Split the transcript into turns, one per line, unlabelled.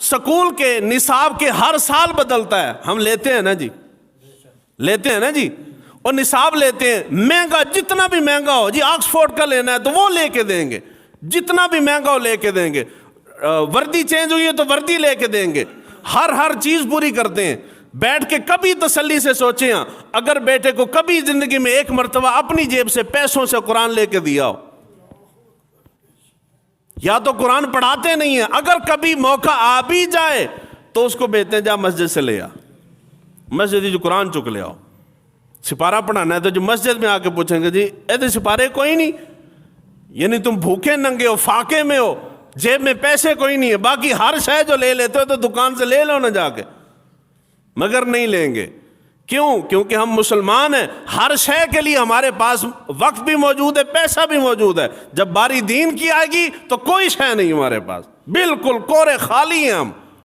School کے نصاب کے ہر سال بدلتا ہے، ہم لیتے ہیں نا جی، لیتے ہیں نا جی، اور نصاب لیتے ہیں مہنگا، جتنا بھی مہنگا ہو جی، آکسفورڈ کا لینا ہے تو وہ لے کے دیں گے، جتنا بھی مہنگا ہو لے کے دیں گے، وردی چینج ہوئی ہے تو وردی لے کے دیں گے، ہر چیز پوری کرتے ہیں۔ بیٹھ کے کبھی تسلی سے سوچیں اگر بیٹے کو کبھی زندگی میں ایک مرتبہ اپنی جیب سے پیسوں سے قرآن لے کے دیا ہو، یا تو قرآن پڑھاتے نہیں ہیں، اگر کبھی موقع آ بھی جائے تو اس کو بھیجتے ہیں جا مسجد سے لے آ، مسجد جو قرآن چک لے آؤ۔ سپارہ پڑھانا ہے تو جو مسجد میں آ کے پوچھیں گے جی ایسے سپارے کوئی نہیں، یعنی تم بھوکے ننگے ہو، فاقے میں ہو، جیب میں پیسے کوئی نہیں ہے، باقی ہر شے جو لے لیتے ہو تو دکان سے لے لو نہ جا کے، مگر نہیں لیں گے۔ کیوں؟ کیونکہ ہم مسلمان ہیں، ہر شے کے لیے ہمارے پاس وقت بھی موجود ہے، پیسہ بھی موجود ہے۔ جب باری دین کی آئے گی تو کوئی شے نہیں ہمارے پاس، بالکل کورے خالی ہیں ہم۔